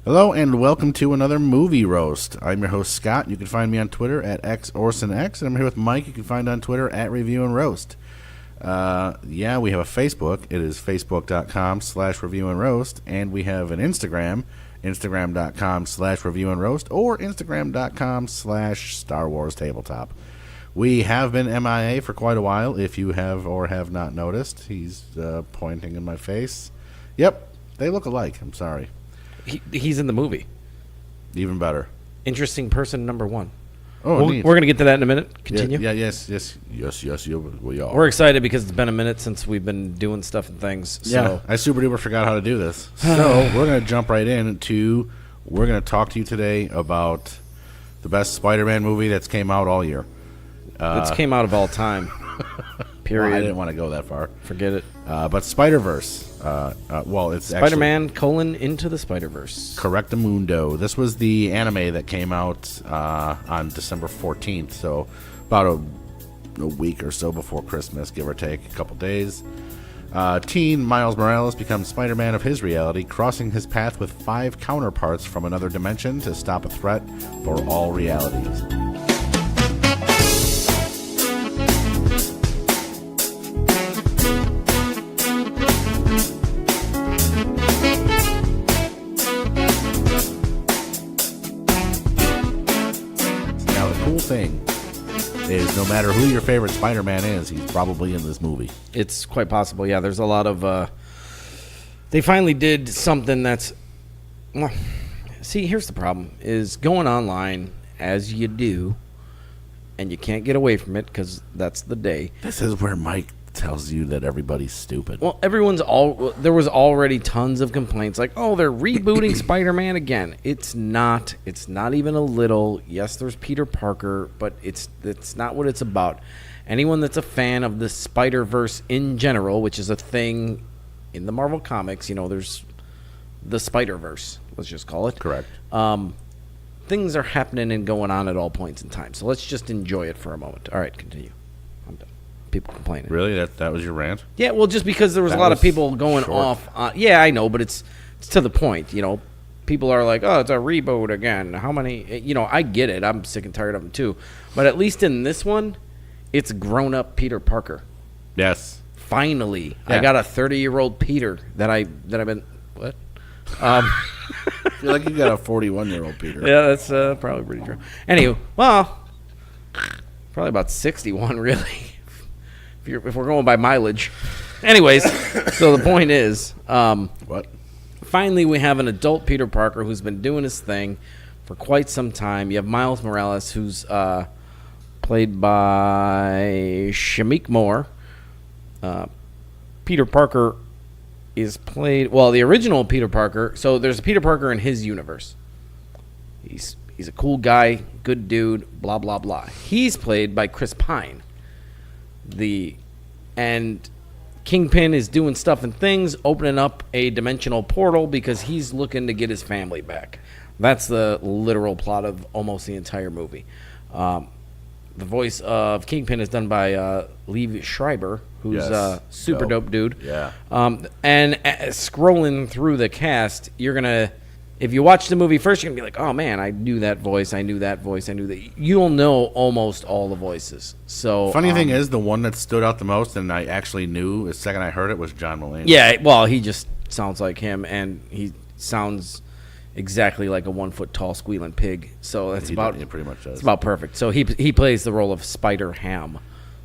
Hello and welcome to another movie roast. I'm your host Scott. You can find me on Twitter at XOrsonX, and I'm here with Mike. You can find on Twitter at Review and Roast. We have a Facebook. It is facebook.com/Review and Roast, and we have an Instagram, instagram.com/Review and Roast, or instagram.com/Star Wars Tabletop. We have been MIA for quite a while. If you have or have not noticed, he's pointing in my face. Yep, they look alike. I'm sorry. He's in the movie. Even better. Interesting person number one. Oh, neat. We're going to get to that in a minute. Continue. Yes, we are. We're excited because it's been a minute since we've been doing stuff and things. So. Yeah, I super duper forgot how to do this. So we're going to jump right into, we're going to talk to you today about the best Spider-Man movie that's came out all year. That's came out of all time. Period. Well, I didn't want to go that far. Forget it. But Spider-Verse. It's Spider-Man: Into the Spider-Verse. Correctamundo. This was the anime that came out on December 14th, so about a week or so before Christmas, give or take, a couple days. Teen Miles Morales becomes Spider-Man of his reality, crossing his path with 5 counterparts from another dimension to stop a threat for all realities. Thing is, no matter who your favorite Spider-Man is, he's probably in this movie. It's quite possible. Yeah, there's a lot of they finally did something that's, well, see, here's the problem, is going online as you do, and you can't get away from it because that's the day. This is where Mike tells you that everybody's stupid. Well, there was already tons of complaints like, oh, they're rebooting Spider-Man again. It's not even a little. Yes, there's Peter Parker, but it's not what it's about. Anyone that's a fan of the Spider-Verse in general, which is a thing in the Marvel comics, there's the Spider-Verse, let's just call it. Correct. Things are happening and going on at all points in time. So let's just enjoy it for a moment. All right, continue. I'm done. People complaining. Really? That was your rant? Yeah, well, just because there was a lot of people going off. Yeah, I know, but it's to the point. People are like, oh, it's a reboot again. How many? I get it. I'm sick and tired of them too. But at least in this one, it's grown-up Peter Parker. Yes. Finally, yeah. I got a 30-year-old Peter that I've been. What? I feel like you got a 41-year-old Peter. Yeah, that's probably pretty true. Anywho, well, probably about 61, really. If we're going by mileage. Anyways, so the point is, what? Finally we have an adult Peter Parker who's been doing his thing for quite some time. You have Miles Morales, who's played by Shamik Moore. Peter Parker is played, well, the original Peter Parker, so there's a Peter Parker in his universe. He's a cool guy, good dude, blah, blah, blah. He's played by Chris Pine. And Kingpin is doing stuff and things, opening up a dimensional portal because he's looking to get his family back. That's the literal plot of almost the entire movie. The voice of Kingpin is done by Liev Schreiber, who's a super dope dude. Yeah. And scrolling through the cast, you're gonna. If you watch the movie first, you're going to be like, oh, man, I knew that voice, I knew that voice, I knew that. You'll know almost all the voices. So funny thing is, the one that stood out the most, and I actually knew the second I heard it, was John Mulaney. Yeah, well, he just sounds like him, and he sounds exactly like a 1-foot-tall squealing pig. So that's He pretty much does. It's about perfect. So he plays the role of Spider-Ham.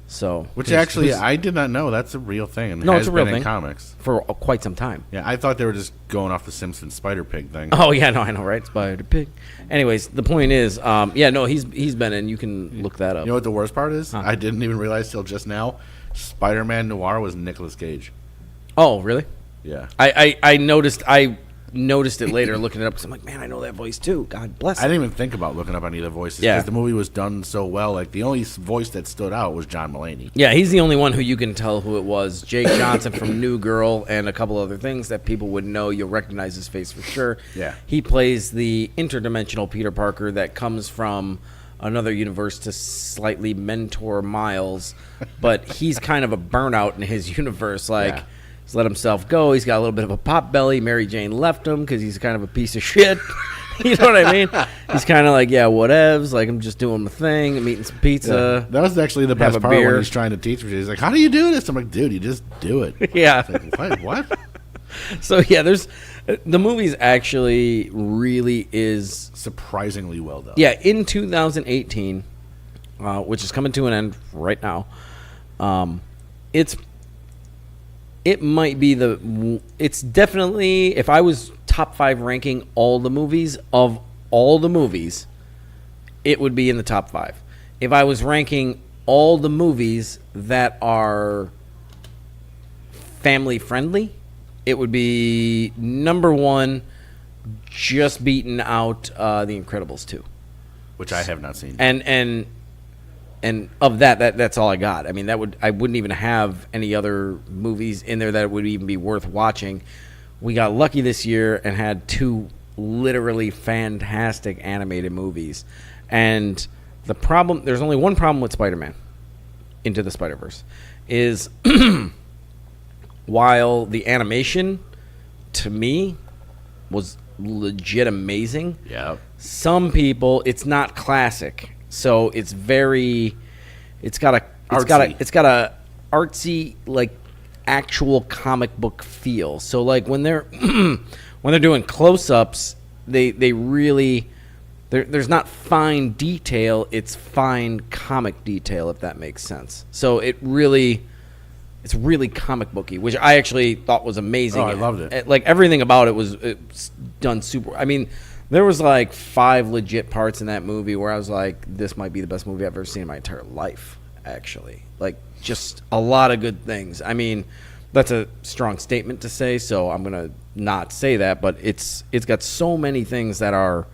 So, which actually, I did not know. That's a real thing. And no, has it's a real been thing in comics for quite some time. Yeah, I thought they were just going off the Simpsons Spider Pig thing. Oh yeah, no, I know, right? Spider Pig. Anyways, the point is, he's been in. You can look that up. You know what the worst part is? Huh. I didn't even realize till just now. Spider-Man Noir was Nicolas Cage. Oh, really? Yeah. I noticed. I noticed it later looking it up because I'm like, man, I know that voice too. God bless. I didn't even think about looking up any of the voices because the movie was done so well. Like, the only voice that stood out was John Mulaney. Yeah, he's the only one who you can tell who it was. Jake Johnson from New Girl and a couple other things that people would know. You'll recognize his face for sure. Yeah. He plays the interdimensional Peter Parker that comes from another universe to slightly mentor Miles, but he's kind of a burnout in his universe. Like, He's let himself go. He's got a little bit of a pot belly. Mary Jane left him because he's kind of a piece of shit. You know what I mean? He's kind of like, yeah, whatevs. Like, I'm just doing my thing. I'm eating some pizza. Yeah. That was actually the best part beer. when he's trying to teach me. He's like, how do you do this? I'm like, dude, you just do it. Yeah. It's like, what? So, yeah, the movie's actually really is surprisingly well done. Yeah, in 2018, which is coming to an end right now, it might be it's definitely, if I was top 5 ranking all the movies, it would be in the top 5. If I was ranking all the movies that are family friendly, it would be number 1, just beating out The Incredibles 2. Which I have not seen. And of that's all I got. I mean, I wouldn't even have any other movies in there that would even be worth watching. We got lucky this year and had 2 literally fantastic animated movies. And there's only one problem with Spider-Man Into the Spider-Verse is while the animation to me was legit amazing. Yeah. Some people, it's not classic. So it's got a artsy, like, actual comic book feel. So like when they're doing close-ups, they really there's not fine detail, it's fine comic detail, if that makes sense. So it's really comic booky, which I actually thought was amazing. Oh, I loved it. Like everything about it was done super. I mean, there was like 5 legit parts in that movie where I was like, this might be the best movie I've ever seen in my entire life, actually. Like, just a lot of good things. I mean, that's a strong statement to say, so I'm going to not say that, but it's got so many things that are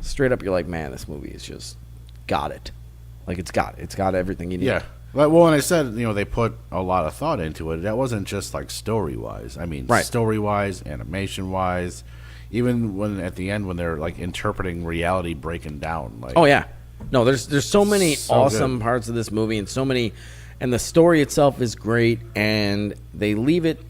straight up, you're like, man, this movie is just got it. Like, it's got everything you need. Yeah. Well, and I said, they put a lot of thought into it. That wasn't just like story-wise. I mean, right. Story-wise, animation-wise, even when at the end when they're like interpreting reality breaking down. Like, oh yeah, no, there's so many awesome good parts of this movie, and and the story itself is great, and they leave it.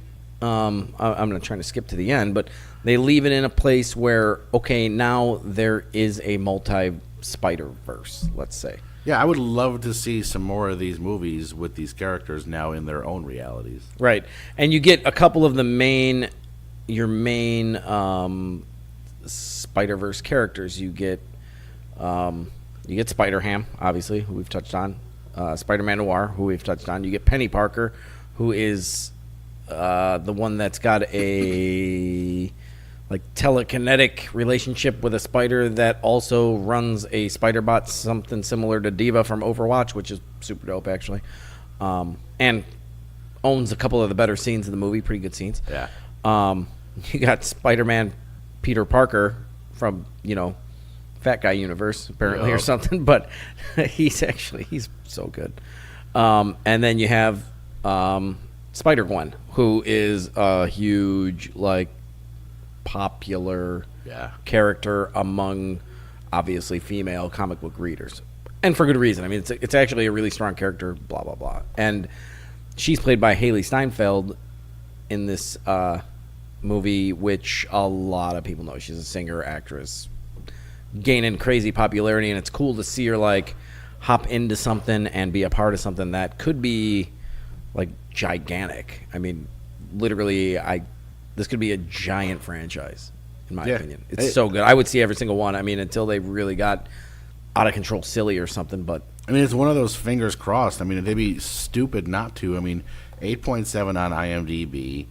I'm not trying to skip to the end, but they leave it in a place where, okay, now there is a multi-Spider-Verse, let's say. Yeah, I would love to see some more of these movies with these characters now in their own realities. Right, and you get a couple of the your main Spider-Verse characters. You get Spider-Ham, obviously, who we've touched on. Spider-Man Noir, who we've touched on. You get Penny Parker, who is the one that's got a like telekinetic relationship with a spider that also runs a spider bot, something similar to Diva from Overwatch, which is super dope, actually, and owns a couple of the better scenes in the movie. Pretty good scenes. Yeah. You got Spider-Man Peter Parker from, Fat Guy Universe, apparently, or something, but he's so good. And then you have Spider-Gwen, who is a huge, like, popular character among, obviously, female comic book readers. And for good reason. I mean, it's actually a really strong character, blah, blah, blah. And she's played by Haley Steinfeld in this movie, which a lot of people know. She's a singer, actress, gaining crazy popularity, and it's cool to see her like hop into something and be a part of something that could be like gigantic. I mean, literally, this could be a giant franchise, in my opinion. It's so good. I would see every single one. I mean, until they really got out of control silly or something, but I mean, it's one of those fingers crossed. I mean, they'd be stupid not to. I mean, 8.7 on IMDb,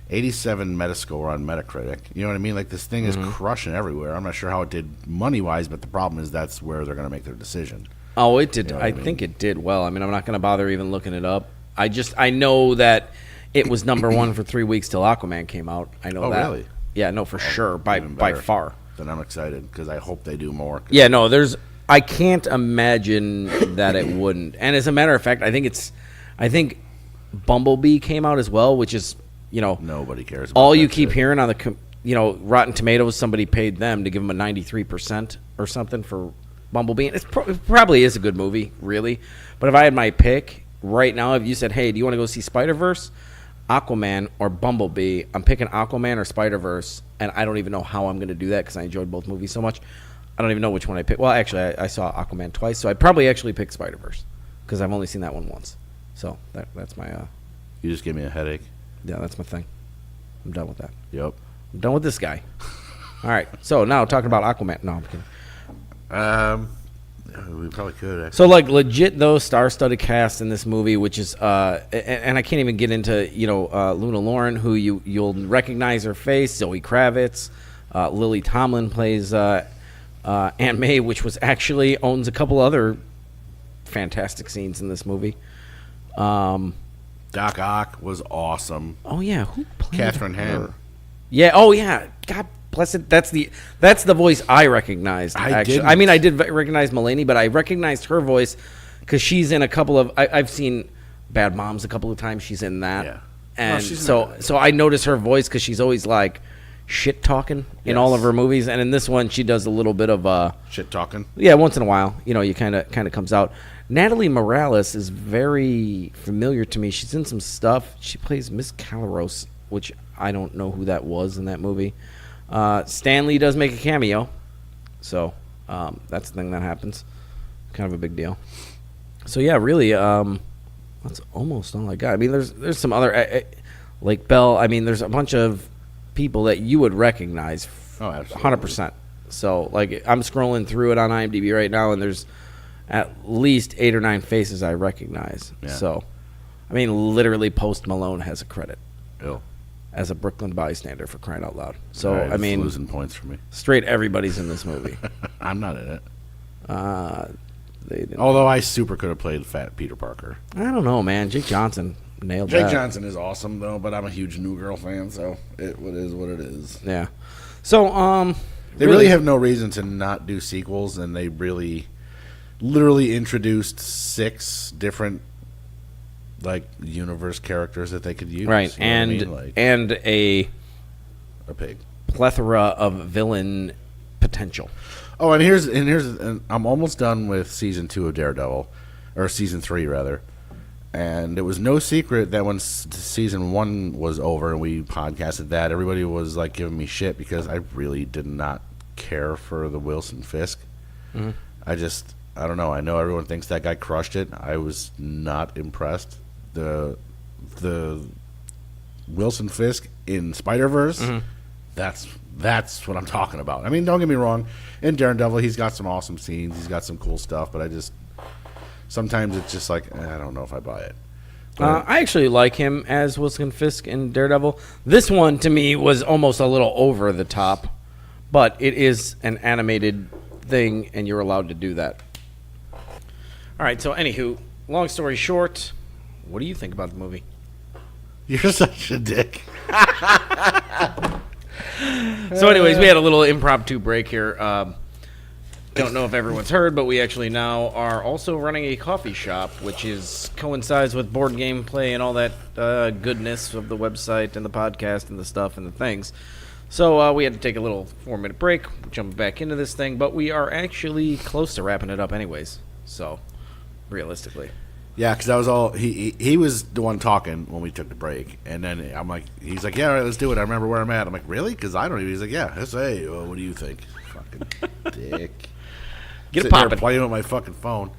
87 Metascore on Metacritic. You know what I mean? Like, this thing is crushing everywhere. I'm not sure how it did money-wise, but the problem is that's where they're going to make their decision. Oh, it did. You know I think it did well. I mean, I'm not going to bother even looking it up. I know that it was number 1 for 3 weeks till Aquaman came out. I know that. Oh, really? Yeah, no, for sure, by far. Then I'm excited because I hope they do more. Yeah, no, I can't imagine that it wouldn't. And as a matter of fact, I think Bumblebee came out as well, which is, nobody cares about all you keep hearing on the Rotten Tomatoes. Somebody paid them to give them a 93% or something for Bumblebee. And it probably is a good movie, really. But if I had my pick right now, if you said, hey, do you want to go see Spider-Verse? Aquaman or Bumblebee. I'm picking Aquaman or Spider-Verse, and I don't even know how I'm going to do that because I enjoyed both movies so much. I don't even know which one I picked. Well, actually, I saw Aquaman twice, so I'd probably actually pick Spider-Verse because I've only seen that one once. So that's my... You just gave me a headache. Yeah, that's my thing. I'm done with that. Yep. I'm done with this guy. All right, so now talking about Aquaman. No, I'm kidding. We probably could, actually. So, like, legit, though, star-studded cast in this movie, which is, and I can't even get into, Luna Lauren, who you'll recognize her face, Zoe Kravitz, Lily Tomlin plays Aunt May, which owns a couple other fantastic scenes in this movie. Doc Ock was awesome. Oh, yeah, who played Catherine her? Hahn. Yeah, oh, yeah, God bless it. That's the voice I recognized. I did recognize Mulaney, but I recognized her voice because she's in a couple of. I've seen Bad Moms a couple of times. She's in that, Yeah. and so I noticed her voice because she's always like shit talking in all of her movies, and in this one she does a little bit of shit talking. Yeah, once in a while, you kind of comes out. Natalie Morales is very familiar to me. She's in some stuff. She plays Miss Calaros, which I don't know who that was in that movie. Stan Lee does make a cameo, so that's the thing that happens. Kind of a big deal. So yeah, really, that's almost all I got. I mean, there's some other Lake Bell. I mean, there's a bunch of people that you would recognize. Oh, absolutely. 100%. So like, I'm scrolling through it on IMDb right now, and there's at least 8 or 9 faces I recognize. Yeah. So, I mean, literally, Post Malone has a credit. Ew. As a Brooklyn bystander, for crying out loud. So, Right, I mean, losing points for me. straight everybody's in this movie. I'm not in it. They didn't. Although I super could have played Fat Peter Parker. I don't know, man. Jake Johnson nailed Jake that. Johnson is awesome, though, but I'm a huge New Girl fan, so it is what it is. Yeah. So, They really have no reason to not do sequels, and they really literally introduced 6 different universe characters that they could use. right, You know what I mean? and a pig. plethora of villain potential. Oh, and I'm almost done with season 2 of Daredevil, or season 3 rather. And it was no secret that when season 1 was over and we podcasted that, everybody was like giving me shit because I really did not care for the Wilson Fisk. Mm-hmm. I don't know. I know everyone thinks that guy crushed it. I was not impressed. The Wilson Fisk in Spider-Verse, that's what I'm talking about. I mean, don't get me wrong. In Daredevil, he's got some awesome scenes. He's got some cool stuff, but sometimes it's just like, I don't know if I buy it. I actually like him as Wilson Fisk in Daredevil. This one, to me, was almost a little over the top, but it is an animated thing, and you're allowed to do that. All right, so anywho, long story short, what do you think about the movie? You're such a dick. So anyways, we had a little impromptu break here. Don't know if everyone's heard, but we actually now are also running a coffee shop, which coincides with board game play and all that goodness of the website and the podcast and the stuff and the things. So we had to take a little 4-minute break, jump back into this thing, but we are actually close to wrapping it up anyways. So, realistically. Yeah, because that was all he was the one talking when we took the break, and then he's like, yeah, all right, let's do it. I remember where I'm at. I'm like, really? Because I don't even. He's like, yeah, let's say, well, what do you think? Fucking dick. Get it Sitting there poppin'. playing with my fucking phone.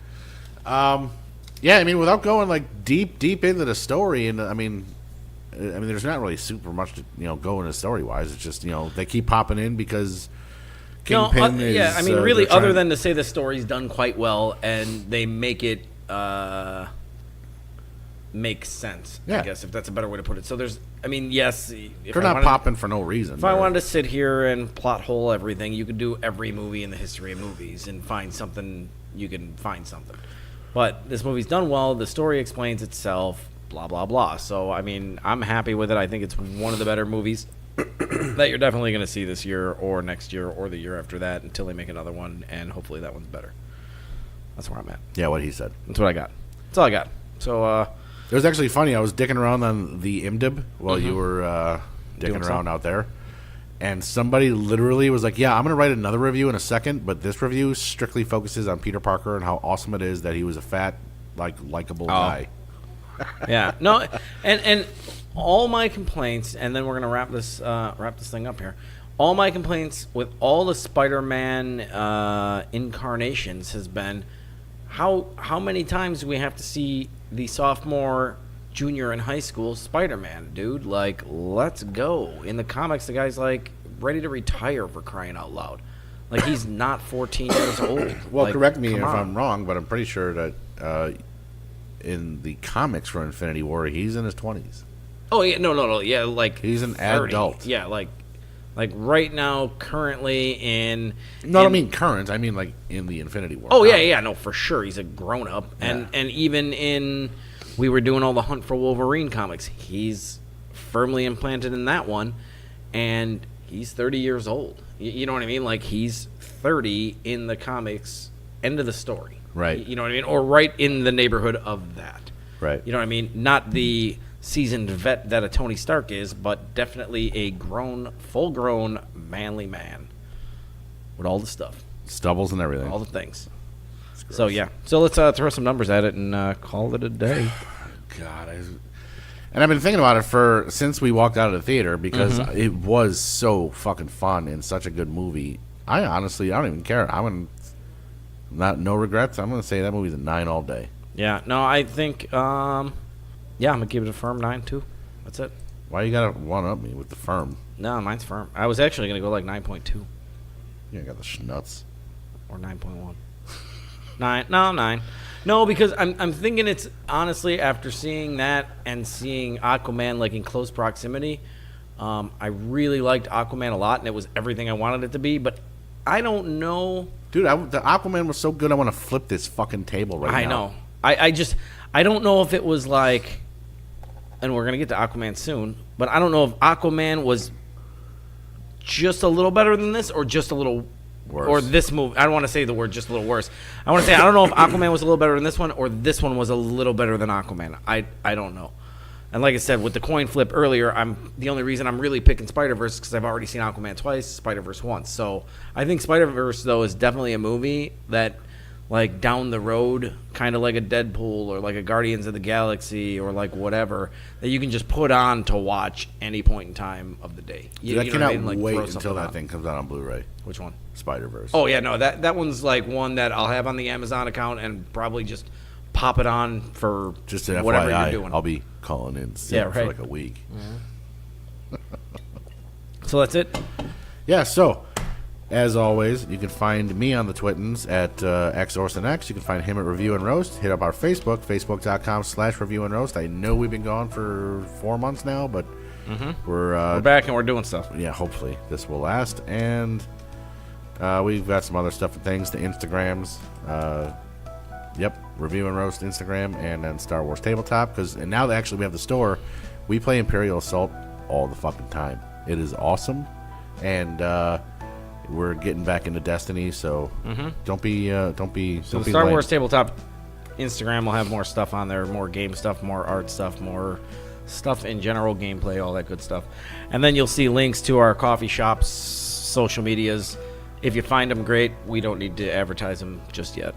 Yeah, I mean, without going like deep into the story, and I mean, there's not really super much to go into story wise. It's just they keep popping in because Kingpin is. Yeah, I mean, really, other than to say the story's done quite well and they make it make sense. Yeah. I guess if that's a better way to put it. So there's, yes, if they're not popping for no reason. If I wanted to sit here and plot hole everything, you could do every movie in the history of movies and find something. You can find something. But this movie's done well. The story explains itself. Blah blah blah. So I'm happy with it. I think it's one of the better movies that you're definitely going to see this year or next year or the year after that until they make another one, and hopefully that one's better. That's where I'm at. Yeah, what he said. That's what I got. That's all I got. So it was actually funny. I was dicking around on the IMDb while you were dicking around out there, and somebody literally was like, yeah, I'm going to write another review in a second, but this review strictly focuses on Peter Parker and how awesome it is that he was a fat, likable guy. Yeah. No, and all my complaints, and then we're gonna wrap this thing up here. All my complaints with all the Spider-Man incarnations has been how many times do we have to see the sophomore, junior in high school Spider-Man, dude? Like, let's go. In the comics, the guy's like ready to retire, for crying out loud. Like, he's not 14 years old. Well, like, correct me if on. I'm wrong, but I'm pretty sure that in the comics for Infinity War, he's in his 20s. Oh yeah, no, yeah, like He's an 30. adult. Yeah, like right now, currently in. No, I in, don't mean current. I mean like in the Infinity War. Oh yeah, no, for sure, he's a grown up, Yeah. and even in, we were doing all the Hunt for Wolverine comics. He's firmly implanted in that one, and he's 30 years old. You know what I mean? Like, he's 30 in the comics. End of the story. Right. You know what I mean? Or right in the neighborhood of that. Right. You know what I mean? Not the seasoned vet that a Tony Stark is, but definitely a grown, full-grown, manly man with all the stuff, Stubbles and everything. all the things. So yeah, so let's throw some numbers at it and call it a day. God, and I've been thinking about it since we walked out of the theater because it was so fucking fun and such a good movie. I don't even care. No regrets. I'm gonna say that movie's a 9 all day. Yeah, no, I think, I'm gonna give it a firm 9 too. That's it. Why you gotta one up me with the firm? No, mine's firm. I was actually gonna go like 9.2 You ain't got the schnutz. or 9.1. 9. No, because I'm thinking it's honestly, after seeing that and seeing Aquaman like in close proximity, I really liked Aquaman a lot, and it was everything I wanted it to be. But I don't know. Dude, the Aquaman was so good. I want to flip this fucking table right now. I know. I don't know if it was like, and we're gonna get to Aquaman soon, but I don't know if Aquaman was just a little better than this, or just a little Worse. or this movie. I don't want to say the word just a little worse. I want to say I don't know if Aquaman was a little better than this one, or this one was a little better than Aquaman. I don't know. And like I said, with the coin flip earlier, the only reason I'm really picking Spider-Verse because I've already seen Aquaman twice, Spider-Verse once. So I think Spider-Verse, though, is definitely a movie that, like, down the road, kind of like a Deadpool or like a Guardians of the Galaxy or like whatever, that you can just put on to watch any point in time of the day. Dude, I know cannot what I mean? Like, wait throw until something that on. thing comes out on Blu-ray. Which one? Spider-Verse. Oh, yeah, no, that one's like one that I'll have on the Amazon account and probably just pop it on for Just an whatever FYI, you're doing. I'll be calling in sick Yeah, for right. like a week. So that's it? Yeah, so as always, you can find me on the Twittens at XOrsonX. You can find him at Review and Roast. Hit up our Facebook, facebook.com/Review and Roast. I know we've been gone for 4 months now, but we're back and we're doing stuff. yeah, hopefully this will last. And we've got some other stuff and things, the Instagrams. Yep, Review and Roast Instagram, and then Star Wars Tabletop. And now that actually we have the store, we play Imperial Assault all the fucking time. It is awesome, and we're getting back into Destiny. So don't be So the Star Wars Tabletop Instagram will have more stuff on there, more game stuff, more art stuff, more stuff in general, gameplay, all that good stuff. And then you'll see links to our coffee shops, social medias. If you find them, great. We don't need to advertise them just yet.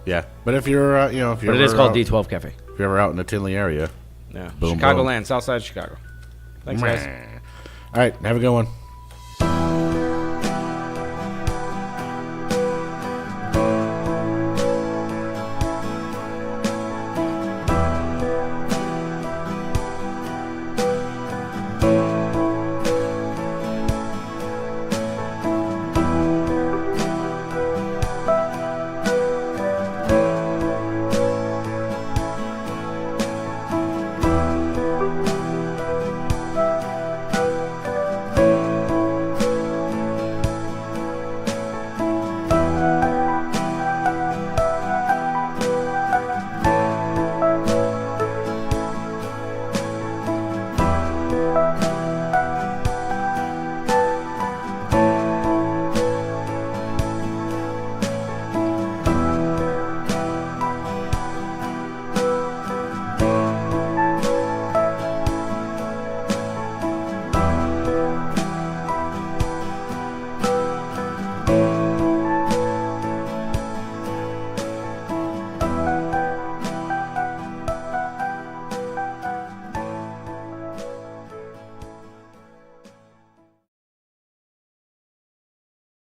Yeah, but if you're if you're But it is called out, D12 Cafe. if you're ever out in the Tinley area, Yeah, Boom, Chicagoland, boom. South Side Chicago. Thanks, guys. All right, have a good one.